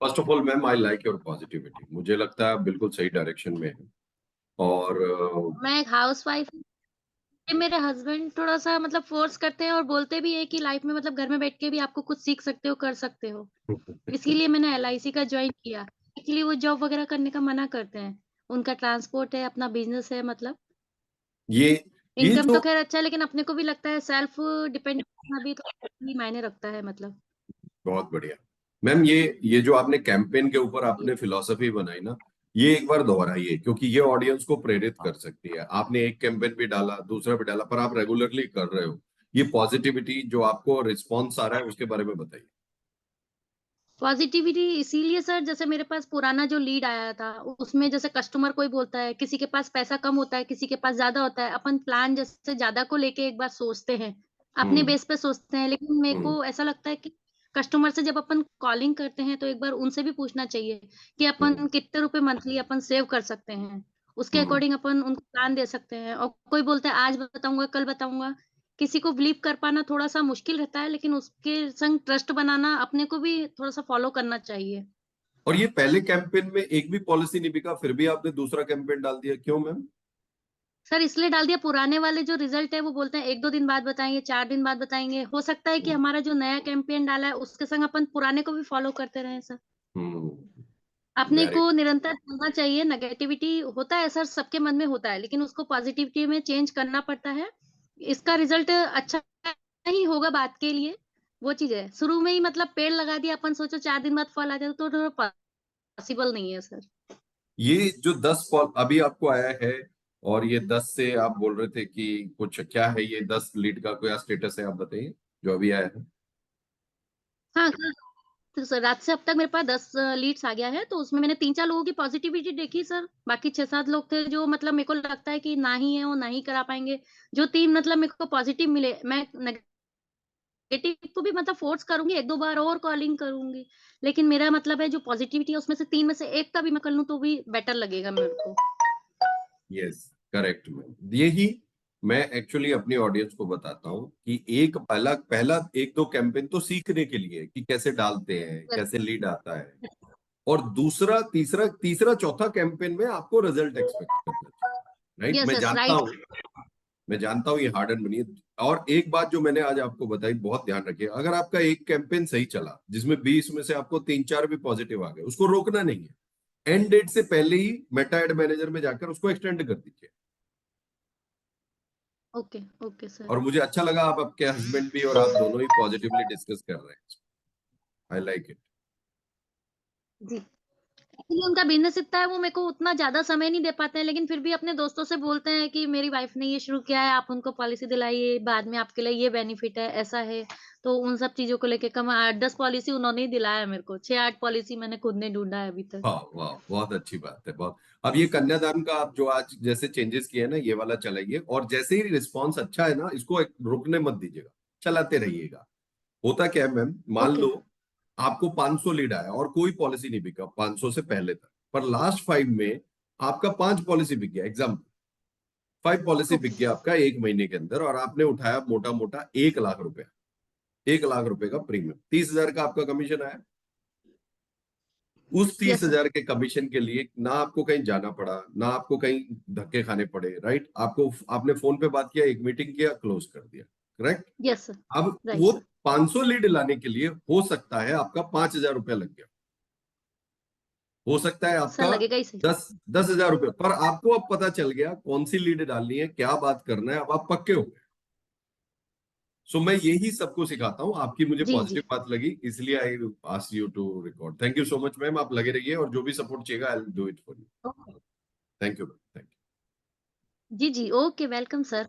First of all ma'am, I like your positivity. मुझे लगता है आप बिल्कुल सही डायरेक्शन में है। और मैं एक हाउसवाइफ हूँ। ये मेरे हस्बैंड थोड़ा-सा मतलब फ़ोर्स करते हैं और बोलते भी हैं कि लाइफ़ में मतलब घर में बैठ के भी आपको कुछ सीख सकते हो, कर सकते हो। इसीलिए मैंने एलआईसी का जॉइन किया। इसलिए वो जॉब वगैरह करने का मना करते हैं। उनका ट्रांसपोर्ट है, अपना बिज़नेस है मतलब। ये ये इनकम जो तो ख़ैर अच्छा है लेकिन अपने को भी लगता है सेल्फ डिपेंड करना भी तो ही मायने रखता है मतलब। बहुत बढ़िया मैम, ये जो आपने कैंपेन के ऊपर जी। आपने फिलॉसफी बनाई ना, ये एक बार दोहराइए, क्योंकि ये ऑडियंस को प्रेरित कर सकती है। आपने एक कैंपेन भी डाला, दूसरा भी डाला, पर आप रेगुलरली कर रहे हो। ये पॉजिटिविटी जो आपको रिस्पॉन्स आ रहा है उसके बारे में बताइए। पॉज़िटिविटी इसीलिए सर जैसे मेरे पास पुराना जो लीड आया था, उसमें जैसे कस्टमर कोई बोलता है, किसी के पास पैसा कम होता है, किसी के पास ज़्यादा होता है। अपन प्लान जैसे ज़्यादा को लेके एक बार सोचते हैं, अपने हम्म। बेस पे सोचते हैं। लेकिन मेरे हम्म। को ऐसा लगता है कि कस्टमर से जब अपन कॉलिंग करते हैं, तो एक बार उनसे भी पूछना चाहिए कि हम्म। अपन कितने रुपए मंथली अपन सेव कर सकते हैं। उसके हम्म। अकॉर्डिंग अपन उनको प्लान दे सकते हैं और कोई बोलता है आज बताऊँगा, कल बताऊँगा। किसी को बिलीव कर पाना थोड़ा-सा मुश्किल रहता है, लेकिन उसके संग ट्रस्ट बनाना अपने को भी थोड़ा-सा फ़ॉलो करना चाहिए। और ये पहले कैंपेन में एक भी पॉलिसी नहीं बिका, फिर भी आपने दूसरा कैंपेन डाल दिया, क्यों मैम? सर इसलिए डाल दिया पुराने वाले जो रिज़ल्ट है वो बोलते हैं 1-2 दिन बाद बताएँगे, 4 दिन बाद बताएँगे। हो सकता है कि हम्म। हमारा जो नया कैंपेन डाला है उसके संग अपन पुराने को भी फ़ॉलो करते रहें सर। अपने वेरी को निरंतर चलना चाहिए, नेगेटिविटी होता है सर सबके मन में होता है, लेकिन उसको पॉज़िटिविटी में चेंज करना पड़ता है। इसका रिज़ल्ट अच्छा ही होगा बाद के लिए, वो चीज़ है। शुरू में ही मतलब पेड़ लगा दिया अपन सोचो 4 दिन बाद फल आ जाए तो थोड़ा पॉसिबल नहीं है सर। ये जो 10 कॉल अभी आपको आया है, और ये 10 से आप बोल रहे थे कि कुछ क्या है, ये 10 लीड का क्या स्टेटस है, आप बताइए जो अभी आया है। हाँ, सर तो सर रात से अब तक मेरे पास 10 लीड्स आ गया है, तो उसमें मैंने 3-4 लोगों की पॉज़िटिविटी देखी सर। बाकी 6-7 लोग थे जो मतलब मेरे को लगता है कि ना ही है, वो ना ही करा पाएँगे। जो 3 मतलब मेरे को पॉज़िटिव मिले, मैं नेगेटिव को भी मतलब फ़ोर्स करूँगी, 1-2 बार और कॉलिंग करूँगी। लेकिन मेरा मतलब है जो पॉज़िटिविटी है उसमें से 3 में से 1 का भी मैं कर लूँ तो भी बेटर लगेगा मेरे को। Yes, correct ma'am. यही मैं एक्चुअली अपनी ऑडियंस को बताता हूँ कि एक पहला पहला एक दो कैंपेन तो सीखने के लिए कि कैसे डालते हैं, यस, कैसे लीड आता है। और दूसरा तीसरा तीसरा चौथा कैंपेन में आपको रिजल्ट एक्सपेक्ट करना चाहिए, राइट? यस, मैं यस, जानता राइट। हूँ, मैं जानता हूँ ये हार्ड एंड बनी है। और एक बात जो मैंने आज आपको बताई, बहुत ध्यान रखिए, अगर आपका एक कैंपेन सही चला जिसमें 20 में से आपको 3-4 भी पॉजिटिव आ गए, उसको रोकना नहीं है। एंड डेट से पहले ही मेटा एड मैनेजर में जाकर उसको एक्सटेंड कर दीजिए। Okay, okay sir. और मुझे अच्छा लगा आप, आपके हस्बैंड भी और आप दोनों ही पॉजिटिवली डिस्कस कर रहे हैं। I like it. जी। एक्चुअली उनका बिज़नेस इतना है वो मेरे को उतना ज़्यादा समय नहीं दे पाते हैं, लेकिन फिर भी अपने दोस्तों से बोलते हैं कि मेरी वाइफ़ ने ये शुरू किया है, आप उनको पॉलिसी दिलाइए, बाद में आपके लिए ये बेनिफिट है, ऐसा है। तो उन सब चीज़ों को लेके कम 8-10 पॉलिसी उन्होंने ही दिलाया है मेरे को, 6-8 पॉलिसी मैंने खुद ने ढूँढा है अभी तक। वाह वाह, बहुत अच्छी बात है, बहुत। अब ये कन्यादान का आप जो आज जैसे चेंजेस किए हैं ना, ये वाला चलाइए, और जैसे ही रिस्पॉन्स अच्छा है ना, इसको रुकने मत दीजिएगा, चलाते रहिएगा। होता क्या है मैम, मान ओके, लो आपको 500 लीड आया और कोई पॉलिसी नहीं बिका 500 से पहले तक, पर लास्ट 5 में आपका 5 पॉलिसी बिक गया, एग्जाम्पल 5 पॉलिसी बिक ओके। गया आपका एक महीने के अंदर, और आपने उठाया मोटा मोटा 1 लाख रुपया। 1 लाख रुपए का प्रीमियम, 30,000 का आपका कमीशन आया। उस तीस यस सर। हजार के कमीशन के लिए ना आपको कहीं जाना पड़ा, ना आपको कहीं धक्के खाने पड़े, राइट? आपको आपने फोन पे बात किया, एक मीटिंग किया, क्लोज कर दिया, करेक्ट? Yes sir. अब राइट वो सर। 500 लीड लाने के लिए हो सकता है आपका 5,000 रुपया लग गया, हो सकता है सर आपका लगेगा ही सही। 10,000 रुपये, पर आपको अब पता चल गया कौन सी लीड डालनी है, क्या बात करना है, अब आप पक्के हो गए। सो मैं यही सबको सिखाता हूँ, आपकी मुझे जी, जी। पॉजिटिव बात लगी, इसलिए I ask you to record. Thank you so much ma'am, आप लगे रहिए, और जो भी सपोर्ट चाहिएगा I will do it for you. Okay. Thank you, thank you. जी, जी। Okay, welcome sir.